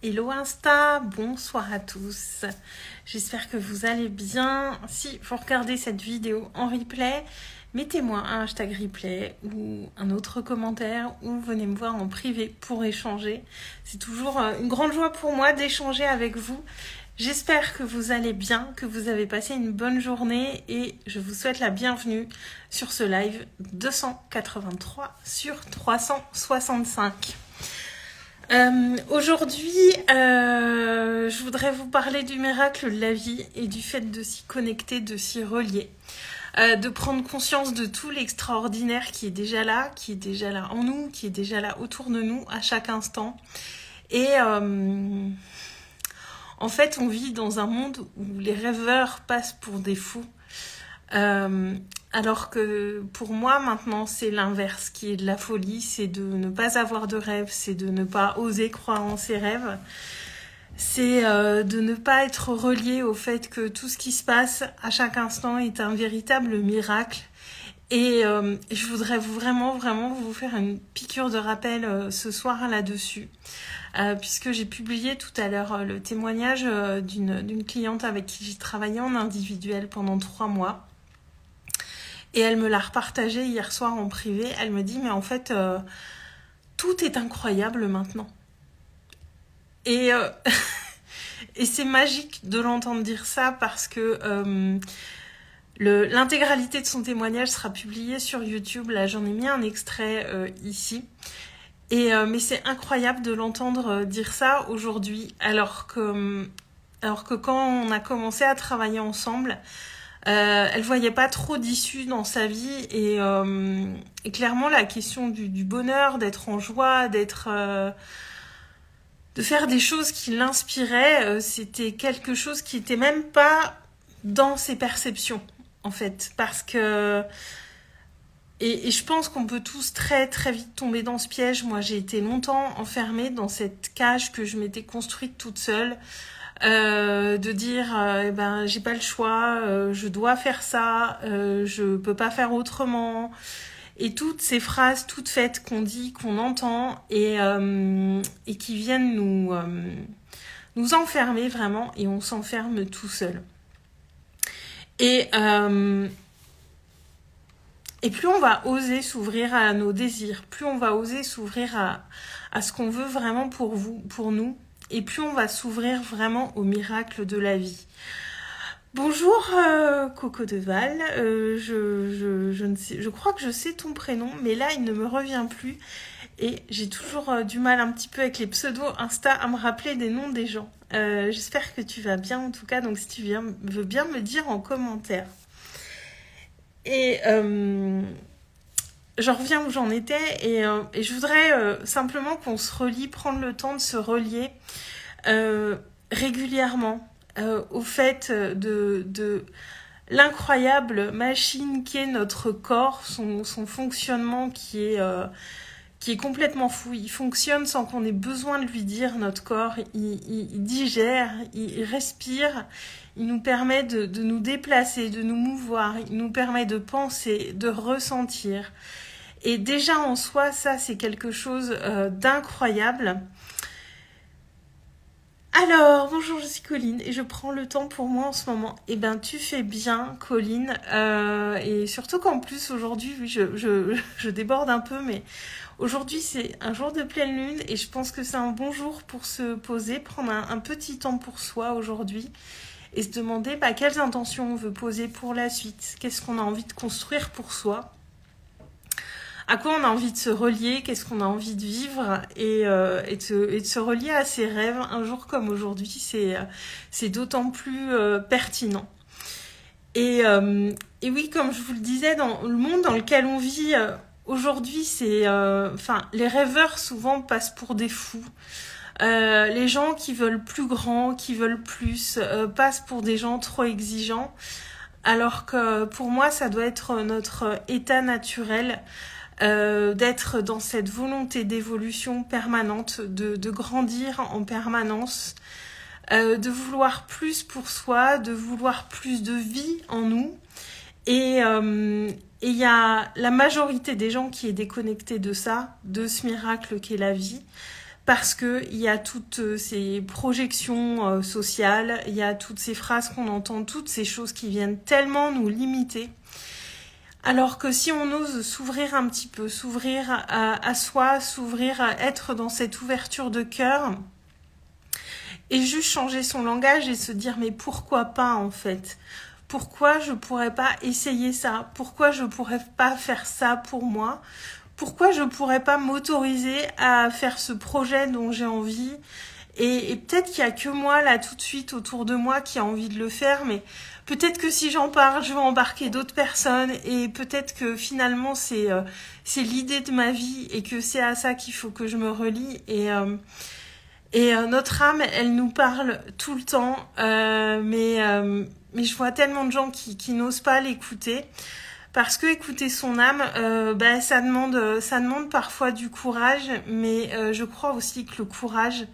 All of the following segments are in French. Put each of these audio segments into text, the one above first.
Hello Insta, bonsoir à tous. J'espère que vous allez bien. Si vous regardez cette vidéo en replay, mettez-moi un hashtag replay ou un autre commentaire ou venez me voir en privé pour échanger. C'est toujours une grande joie pour moi d'échanger avec vous. J'espère que vous allez bien, que vous avez passé une bonne journée et je vous souhaite la bienvenue sur ce live 283 sur 365. Aujourd'hui, je voudrais vous parler du miracle de la vie et du fait de s'y connecter, de s'y relier, de prendre conscience de tout l'extraordinaire qui est déjà là en nous, qui est déjà là autour de nous à chaque instant. Et en fait, on vit dans un monde où les rêveurs passent pour des fous. Alors que pour moi maintenant c'est l'inverse qui est de la folie, c'est de ne pas avoir de rêve, c'est de ne pas oser croire en ses rêves, c'est de ne pas être relié au fait que tout ce qui se passe à chaque instant est un véritable miracle. Et je voudrais vraiment vous faire une piqûre de rappel ce soir là-dessus. Puisque j'ai publié tout à l'heure le témoignage d'une cliente avec qui j'ai travaillé en individuel pendant 3 mois. Et elle me l'a repartagé hier soir en privé. Elle me dit, mais en fait, tout est incroyable maintenant. Et, et c'est magique de l'entendre dire ça parce que l'intégralité de son témoignage sera publiée sur YouTube. Là, j'en ai mis un extrait ici. Mais c'est incroyable de l'entendre dire ça aujourd'hui, alors que quand on a commencé à travailler ensemble, elle voyait pas trop d'issue dans sa vie et clairement la question du bonheur, d'être en joie, de faire des choses qui l'inspiraient, c'était quelque chose qui était même pas dans ses perceptions en fait, parce que et je pense qu'on peut tous très très vite tomber dans ce piège. Moi j'ai été longtemps enfermée dans cette cage que je m'étais construite toute seule. De dire j'ai pas le choix, je dois faire ça, je peux pas faire autrement, et toutes ces phrases toutes faites qu'on dit, qu'on entend et qui viennent nous enfermer vraiment, et on s'enferme tout seul. Et plus on va oser s'ouvrir à nos désirs, plus on va oser s'ouvrir à ce qu'on veut vraiment pour nous, et plus on va s'ouvrir vraiment au miracle de la vie. Bonjour Coco de Val, je crois que je sais ton prénom, mais là il ne me revient plus. Et j'ai toujours du mal un petit peu avec les pseudos Insta à me rappeler des noms des gens. J'espère que tu vas bien en tout cas, donc si tu veux bien me dire en commentaire. Et j'en reviens où j'en étais et je voudrais simplement qu'on se relie, prendre le temps de se relier régulièrement au fait de l'incroyable machine qui est notre corps, son fonctionnement qui est complètement fou. Il fonctionne sans qu'on ait besoin de lui dire, notre corps. Il digère, il respire, il nous permet de nous déplacer, de nous mouvoir, il nous permet de penser, de ressentir. Et déjà en soi, ça c'est quelque chose d'incroyable. Alors, bonjour, je suis Colline et je prends le temps pour moi en ce moment. Eh ben, tu fais bien, Colline. Et surtout qu'en plus, aujourd'hui, oui, je déborde un peu, mais aujourd'hui, c'est un jour de pleine lune et je pense que c'est un bon jour pour se poser, prendre un petit temps pour soi aujourd'hui et se demander quelles intentions on veut poser pour la suite. Qu'est-ce qu'on a envie de construire pour soi ? À quoi on a envie de se relier, qu'est-ce qu'on a envie de vivre et de se relier à ses rêves un jour comme aujourd'hui, c'est d'autant plus pertinent. Et oui, comme je vous le disais, dans le monde dans lequel on vit aujourd'hui, les rêveurs souvent passent pour des fous. Les gens qui veulent plus grand, qui veulent plus, passent pour des gens trop exigeants, alors que pour moi, ça doit être notre état naturel. D'être dans cette volonté d'évolution permanente, de grandir en permanence, de vouloir plus pour soi, de vouloir plus de vie en nous. Et il y a la majorité des gens qui est déconnectée de ça, de ce miracle qu'est la vie, parce que il y a toutes ces projections sociales, il y a toutes ces phrases qu'on entend, toutes ces choses qui viennent tellement nous limiter. Alors que si on ose s'ouvrir un petit peu, s'ouvrir à soi, s'ouvrir à être dans cette ouverture de cœur, et juste changer son langage et se dire mais pourquoi pas en fait ? Pourquoi je pourrais pas essayer ça ? Pourquoi je pourrais pas faire ça pour moi ? Pourquoi je pourrais pas m'autoriser à faire ce projet dont j'ai envie ? Et peut-être qu'il y a que moi là tout de suite autour de moi qui a envie de le faire, mais peut-être que si j'en parle, je vais embarquer d'autres personnes et peut-être que finalement c'est l'idée de ma vie et que c'est à ça qu'il faut que je me relie. Et notre âme, elle nous parle tout le temps, mais je vois tellement de gens qui n'osent pas l'écouter. Parce que écouter son âme, ça demande parfois du courage, mais je crois aussi que le courage,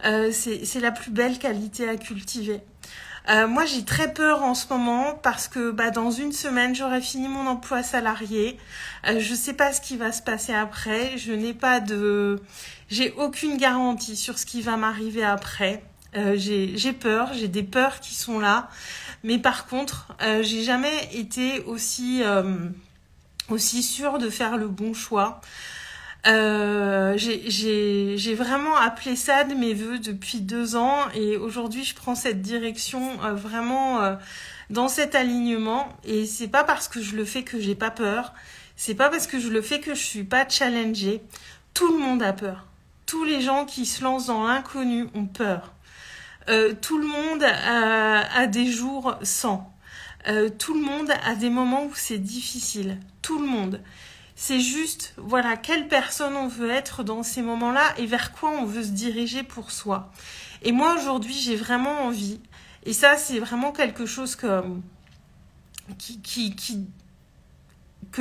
c'est la plus belle qualité à cultiver. Moi, j'ai très peur en ce moment parce que dans une semaine, j'aurai fini mon emploi salarié. Je sais pas ce qui va se passer après. J'ai aucune garantie sur ce qui va m'arriver après. J'ai peur, j'ai des peurs qui sont là. Mais par contre, j'ai jamais été aussi sûre de faire le bon choix. J'ai vraiment appelé ça de mes vœux depuis 2 ans et aujourd'hui je prends cette direction vraiment dans cet alignement et c'est pas parce que je le fais que j'ai pas peur, c'est pas parce que je le fais que je suis pas challengée. Tout le monde a peur. Tous les gens qui se lancent dans l'inconnu ont peur. Tout le monde a des jours sans. Tout le monde a des moments où c'est difficile. Tout le monde. C'est juste, voilà, quelle personne on veut être dans ces moments-là et vers quoi on veut se diriger pour soi. Et moi, aujourd'hui, j'ai vraiment envie, et ça, c'est vraiment quelque chose que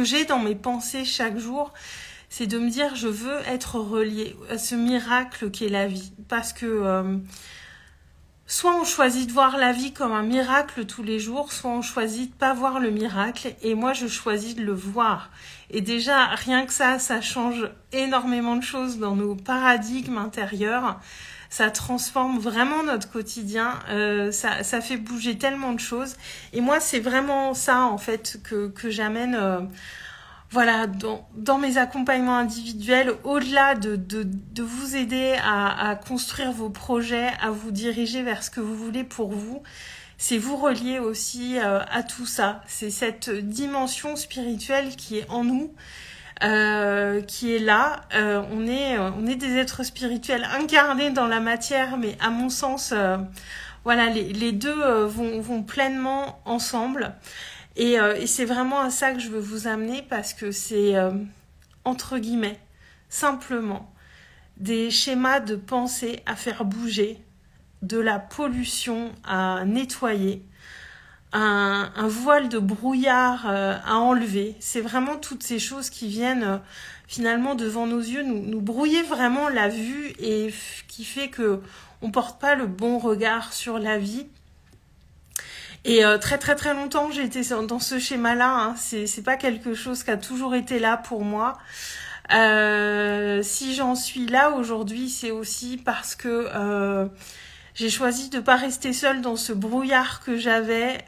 j'ai dans mes pensées chaque jour, c'est de me dire, je veux être reliée à ce miracle qu'est la vie. Parce que soit on choisit de voir la vie comme un miracle tous les jours, soit on choisit de pas voir le miracle, et moi, je choisis de le voir. Et déjà, rien que ça change énormément de choses dans nos paradigmes intérieurs. Ça transforme vraiment notre quotidien. Ça fait bouger tellement de choses. Et moi, c'est vraiment ça, en fait, que j'amène dans mes accompagnements individuels, au-delà de vous aider à construire vos projets, à vous diriger vers ce que vous voulez pour vous. C'est vous relier aussi à tout ça. C'est cette dimension spirituelle qui est en nous, qui est là. On est des êtres spirituels incarnés dans la matière, mais à mon sens, les deux vont pleinement ensemble. Et c'est vraiment à ça que je veux vous amener parce que c'est, entre guillemets, simplement des schémas de pensée à faire bouger, de la pollution à nettoyer, un voile de brouillard à enlever. C'est vraiment toutes ces choses qui viennent finalement devant nos yeux, nous brouiller vraiment la vue et qui fait que on porte pas le bon regard sur la vie. Et très très très longtemps j'ai été dans ce schéma-là. Hein. C'est pas quelque chose qui a toujours été là pour moi. Si j'en suis là aujourd'hui, c'est aussi parce que j'ai choisi de pas rester seule dans ce brouillard que j'avais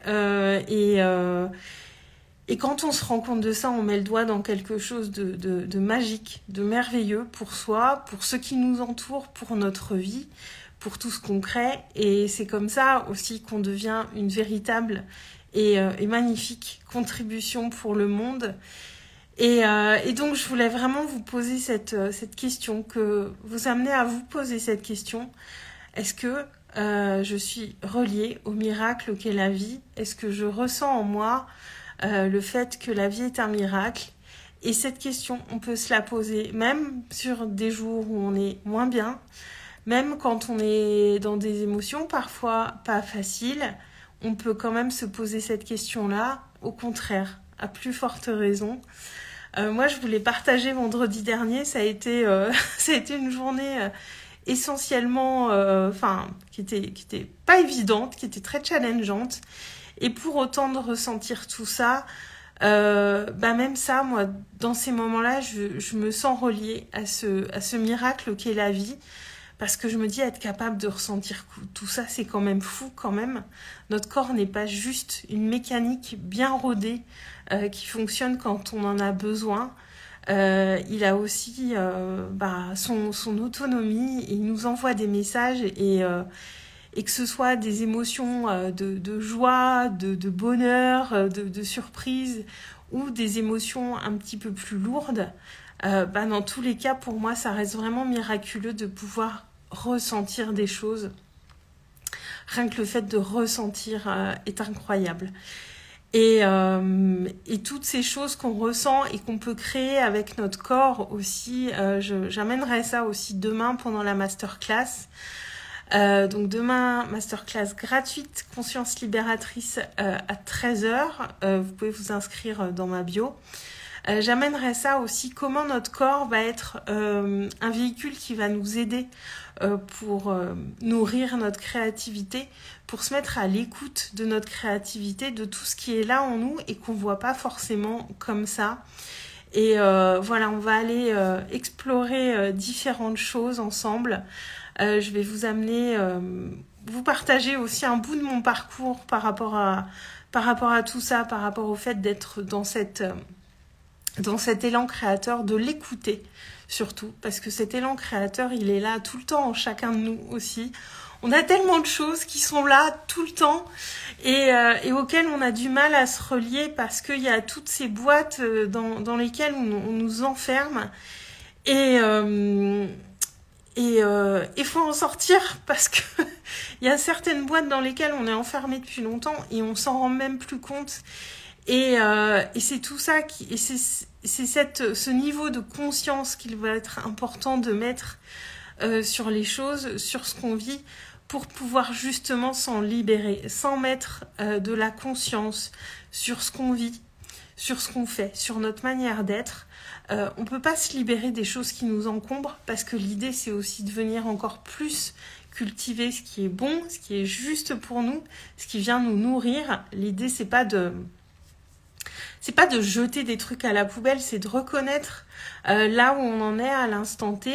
et quand on se rend compte de ça, on met le doigt dans quelque chose de magique, de merveilleux pour soi, pour ceux qui nous entourent, pour notre vie, pour tout ce qu'on crée. Et c'est comme ça aussi qu'on devient une véritable et magnifique contribution pour le monde. Et donc je voulais vraiment vous poser cette question, que vous amener à vous poser cette question. Est-ce que je suis reliée au miracle qu'est la vie ? Est-ce que je ressens en moi le fait que la vie est un miracle ? Et cette question, on peut se la poser même sur des jours où on est moins bien, même quand on est dans des émotions parfois pas faciles, on peut quand même se poser cette question-là. Au contraire, à plus forte raison. Moi, je voulais partager vendredi dernier, ça a été une journée essentiellement, qui était pas évidente, qui était très challengeante. Et pour autant de ressentir tout ça, Même ça, moi, dans ces moments-là, je me sens reliée à ce miracle qu'est la vie. Parce que je me dis être capable de ressentir tout ça, c'est quand même fou quand même. Notre corps n'est pas juste une mécanique bien rodée qui fonctionne quand on en a besoin. Il a aussi son autonomie, il nous envoie des messages et que ce soit des émotions de joie, de bonheur, de surprise ou des émotions un petit peu plus lourdes, dans tous les cas, pour moi, ça reste vraiment miraculeux de pouvoir ressentir des choses. Rien que le fait de ressentir est incroyable. Et toutes ces choses qu'on ressent et qu'on peut créer avec notre corps aussi, j'amènerai ça aussi demain pendant la masterclass. Donc demain, masterclass gratuite, conscience libératrice à 13h. Vous pouvez vous inscrire dans ma bio. J'amènerai ça aussi, comment notre corps va être un véhicule qui va nous aider pour nourrir notre créativité, pour se mettre à l'écoute de notre créativité, de tout ce qui est là en nous et qu'on ne voit pas forcément comme ça. Et voilà, on va aller explorer différentes choses ensemble. Je vais vous amener, vous partager aussi un bout de mon parcours par rapport à tout ça, par rapport au fait d'être dans cet élan créateur, de l'écouter surtout, parce que cet élan créateur, il est là tout le temps en chacun de nous aussi. On a tellement de choses qui sont là tout le temps et auxquelles on a du mal à se relier parce qu'il y a toutes ces boîtes dans lesquelles on nous enferme et faut en sortir parce que il y a certaines boîtes dans lesquelles on est enfermé depuis longtemps et on s'en rend même plus compte. Et c'est tout ça c'est ce niveau de conscience qu'il va être important de mettre sur les choses, sur ce qu'on vit, pour pouvoir justement s'en libérer, sans mettre de la conscience sur ce qu'on vit, sur ce qu'on fait, sur notre manière d'être. On peut pas se libérer des choses qui nous encombrent, parce que l'idée c'est aussi de venir encore plus cultiver ce qui est bon, ce qui est juste pour nous, ce qui vient nous nourrir. L'idée c'est pas de jeter des trucs à la poubelle, c'est de reconnaître là où on en est à l'instant T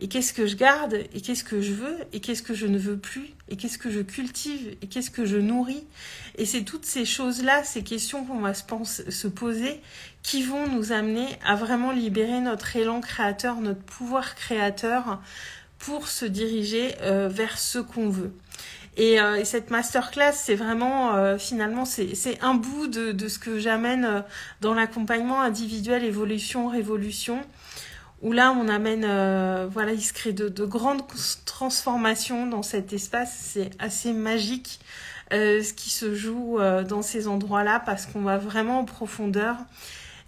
et qu'est-ce que je garde et qu'est-ce que je veux et qu'est-ce que je ne veux plus et qu'est-ce que je cultive et qu'est-ce que je nourris. Et c'est toutes ces choses-là, ces questions qu'on va se poser qui vont nous amener à vraiment libérer notre élan créateur, notre pouvoir créateur pour se diriger vers ce qu'on veut. Et cette masterclass, c'est vraiment, finalement, c'est un bout de ce que j'amène dans l'accompagnement individuel, évolution, révolution, où là, on amène, il se crée de grandes transformations dans cet espace. C'est assez magique ce qui se joue dans ces endroits-là, parce qu'on va vraiment en profondeur.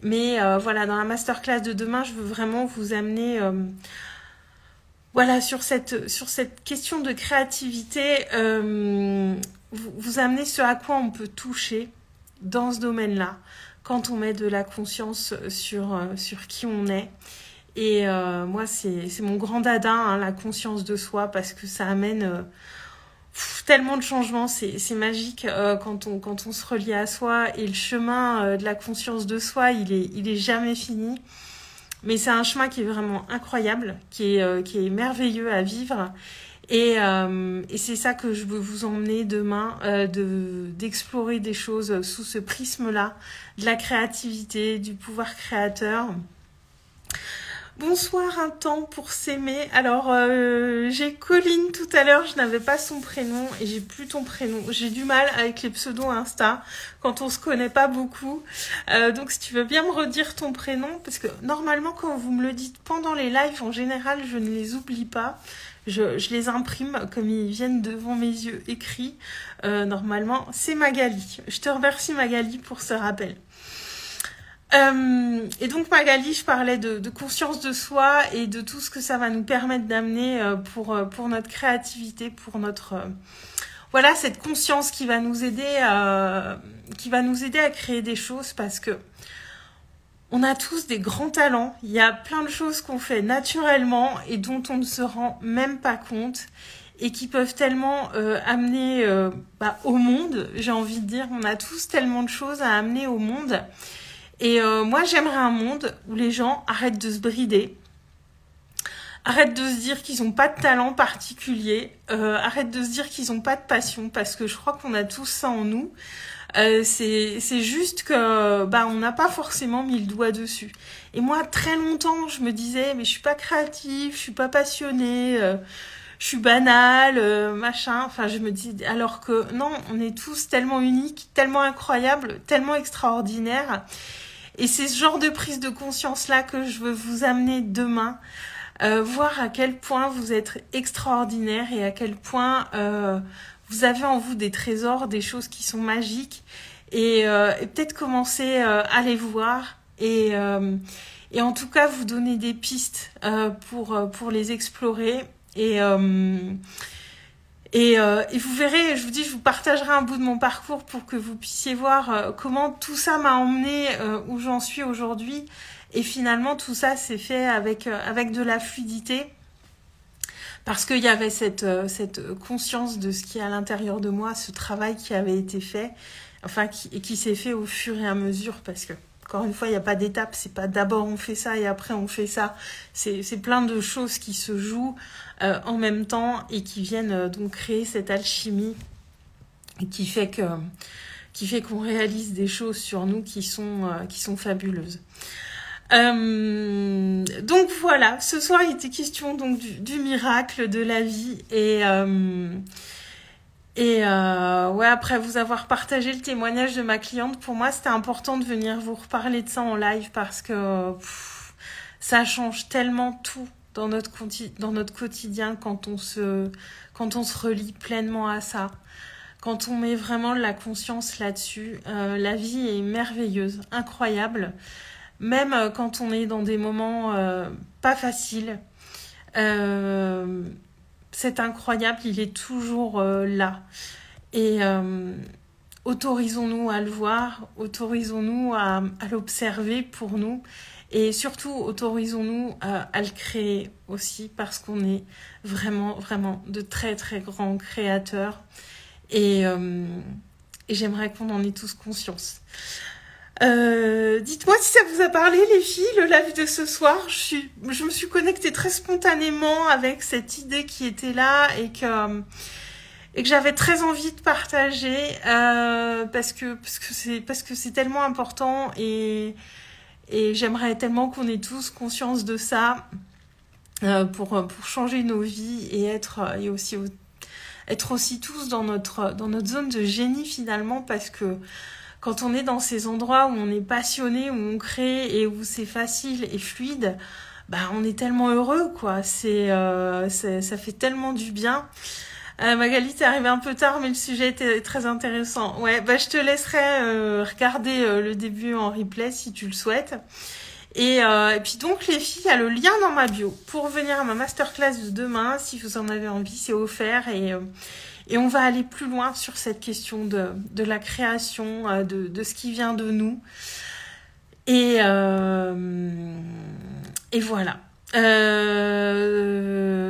Mais dans la masterclass de demain, je veux vraiment vous amener... sur cette question de créativité, vous amener ce à quoi on peut toucher dans ce domaine-là, quand on met de la conscience sur qui on est. Et moi, c'est mon grand dada, hein, la conscience de soi, parce que ça amène tellement de changements. C'est magique quand on se relie à soi. Et le chemin de la conscience de soi, il est jamais fini. Mais c'est un chemin qui est vraiment incroyable, qui est merveilleux à vivre. Et c'est ça que je veux vous emmener demain, d'explorer des choses sous ce prisme-là, de la créativité, du pouvoir créateur. Bonsoir, un temps pour s'aimer. Alors, j'ai Colline tout à l'heure, je n'avais pas son prénom et j'ai plus ton prénom. J'ai du mal avec les pseudos Insta quand on se connaît pas beaucoup. Donc, si tu veux bien me redire ton prénom, parce que normalement, quand vous me le dites pendant les lives, en général, je ne les oublie pas. Je les imprime comme ils viennent devant mes yeux écrits. Normalement, c'est Magali. Je te remercie Magali pour ce rappel. Et donc Magali, je parlais de conscience de soi et de tout ce que ça va nous permettre d'amener pour notre créativité, pour notre cette conscience qui va nous aider à créer des choses, parce que on a tous des grands talents. Il y a plein de choses qu'on fait naturellement et dont on ne se rend même pas compte. et qui peuvent tellement amener au monde. J'ai envie de dire, on a tous tellement de choses à amener au monde. Et moi, j'aimerais un monde où les gens arrêtent de se brider, arrêtent de se dire qu'ils n'ont pas de talent particulier, arrêtent de se dire qu'ils n'ont pas de passion, parce que je crois qu'on a tous ça en nous. C'est juste que on n'a pas forcément mis le doigt dessus. Et moi, très longtemps, je me disais, mais je suis pas créative, je suis pas passionnée, je suis banale, machin. Enfin, je me dis, alors que non, on est tous tellement uniques, tellement incroyables, tellement extraordinaires. Et c'est ce genre de prise de conscience-là que je veux vous amener demain. Voir à quel point vous êtes extraordinaire et à quel point vous avez en vous des trésors, des choses qui sont magiques et peut-être commencer à les voir et en tout cas vous donner des pistes pour les explorer et vous verrez, je vous dis, je vous partagerai un bout de mon parcours pour que vous puissiez voir comment tout ça m'a emmené où j'en suis aujourd'hui. Et finalement, tout ça s'est fait avec de la fluidité. Parce qu'il y avait cette conscience de ce qui est à l'intérieur de moi, ce travail qui avait été fait, enfin, qui s'est fait au fur et à mesure. Parce que, encore une fois, il n'y a pas d'étape. C'est pas d'abord on fait ça et après on fait ça. C'est plein de choses qui se jouent en même temps et qui viennent donc créer cette alchimie et qui fait qu'on réalise des choses sur nous qui sont fabuleuses. Donc voilà, ce soir il était question donc du miracle de la vie et ouais, après vous avoir partagé le témoignage de ma cliente, pour moi c'était important de venir vous reparler de ça en live parce que ça change tellement tout dans notre quotidien quand on se relie pleinement à ça. Quand on met vraiment de la conscience là-dessus, la vie est merveilleuse, incroyable. Même quand on est dans des moments pas faciles, c'est incroyable, il est toujours là. Et autorisons-nous à le voir, autorisons-nous à l'observer pour nous. Et surtout, autorisons-nous à le créer aussi parce qu'on est vraiment, vraiment de très, très grands créateurs. Et j'aimerais qu'on en ait tous conscience. Dites-moi si ça vous a parlé les filles, le live de ce soir. Je me suis connectée très spontanément avec cette idée qui était là et que j'avais très envie de partager parce que c'est tellement important et j'aimerais tellement qu'on ait tous conscience de ça pour changer nos vies et être aussi tous dans notre zone de génie finalement, parce que quand on est dans ces endroits où on est passionné, où on crée et où c'est facile et fluide, on est tellement heureux, quoi. Ça fait tellement du bien. Magali, t'es arrivée un peu tard, mais le sujet était très intéressant. Ouais, je te laisserai regarder le début en replay si tu le souhaites. Et puis donc les filles, il y a le lien dans ma bio pour venir à ma masterclass de demain. Si vous en avez envie, c'est offert et on va aller plus loin sur cette question de la création, de ce qui vient de nous. Et voilà.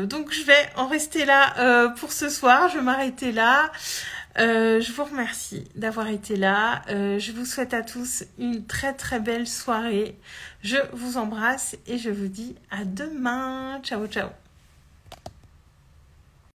Donc je vais en rester là pour ce soir. Je vais m'arrêter là. Je vous remercie d'avoir été là. Je vous souhaite à tous une très très belle soirée. Je vous embrasse et je vous dis à demain. Ciao, ciao.